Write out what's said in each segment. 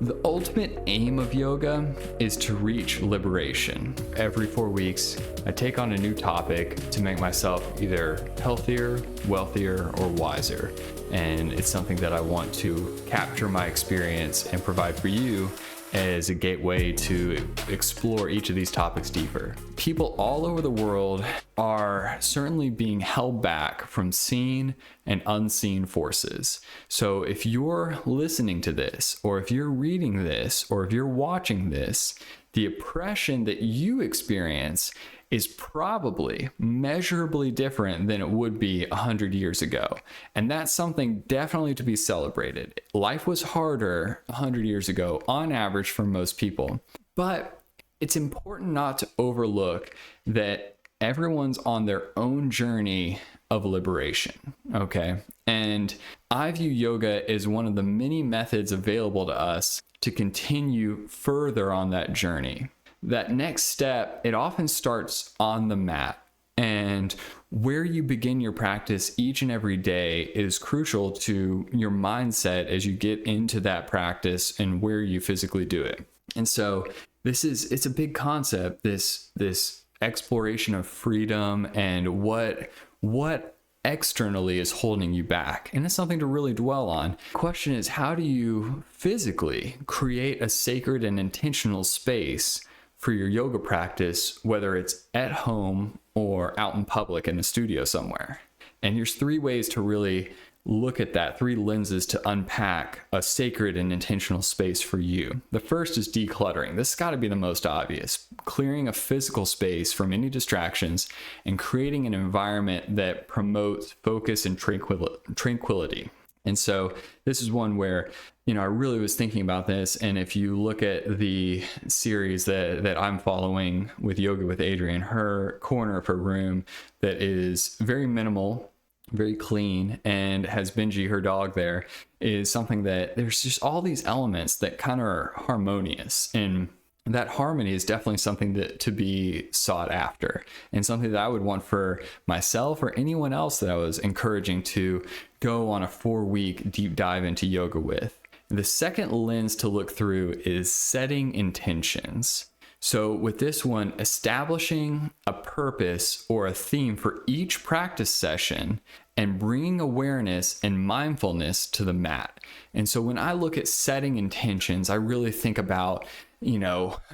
The ultimate aim of yoga is to reach liberation. Every 4 weeks, I take on a new topic to make myself either healthier, wealthier, or wiser. And it's something that I want to capture my experience and provide for you as a gateway to explore each of these topics deeper. People all over the world are certainly being held back from seen and unseen forces. So if you're listening to this, or if you're reading this, or if you're watching this, the oppression that you experience is probably measurably different than it would be 100 years ago. And that's something definitely to be celebrated. Life was harder 100 years ago on average for most people, but it's important not to overlook that everyone's on their own journey of liberation, okay? And I view yoga as one of the many methods available to us to continue further on that journey. That next step, it often starts on the mat, and where you begin your practice each and every day is crucial to your mindset as you get into that practice and where you physically do it. And so it's a big concept, this exploration of freedom and what externally is holding you back. And it's something to really dwell on. The question is, how do you physically create a sacred and intentional space for your yoga practice, whether it's at home or out in public in a studio somewhere? And here's 3 ways to really look at that, 3 lenses to unpack a sacred and intentional space for you. The first is decluttering. This has got to be the most obvious. Clearing a physical space from any distractions and creating an environment that promotes focus and tranquility. And so this is one where, I really was thinking about this. And if you look at the series that I'm following with Yoga with Adriene, her corner of her room that is very minimal, very clean, and has Benji, her dog, there, is something that there's just all these elements that kind of are harmonious. And that harmony is definitely something to be sought after, and something that I would want for myself or anyone else that I was encouraging to go on a 4-week deep dive into yoga with. The second lens to look through is setting intentions. So with this one, establishing a purpose or a theme for each practice session and bringing awareness and mindfulness to the mat. And so when I look at setting intentions, I really think about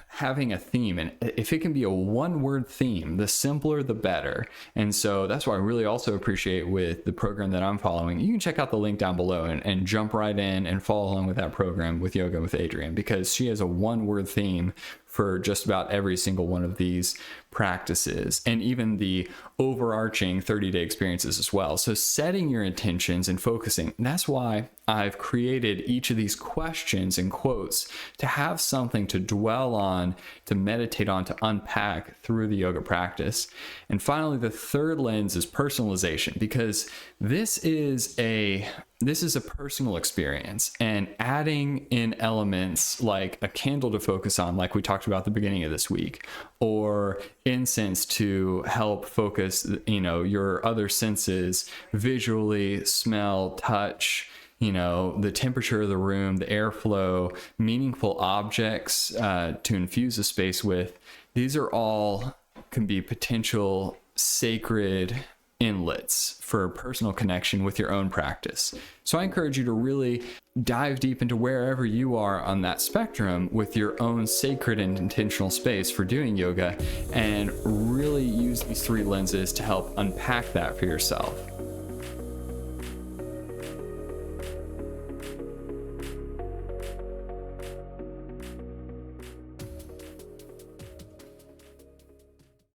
having a theme, and if it can be a 1-word theme, the simpler the better. And so that's why I really also appreciate with the program that I'm following. You can check out the link down below and jump right in and follow along with that program with Yoga with Adriene, because she has a 1-word theme for just about every single one of these practices, and even the overarching 30-day experiences as well. So setting your intentions and focusing, that's why I've created each of these questions and quotes to have something to dwell on, to meditate on, to unpack through the yoga practice. And finally, the third lens is personalization, because this is a personal experience, and adding in elements like a candle to focus on, like we talked about at the beginning of this week, or incense to help focus, your other senses, visually, smell, touch, the temperature of the room, the airflow, meaningful objects to infuse a space with. These are all can be potential sacred inlets for personal connection with your own practice. So I encourage you to really dive deep into wherever you are on that spectrum with your own sacred and intentional space for doing yoga, and really use these 3 lenses to help unpack that for yourself.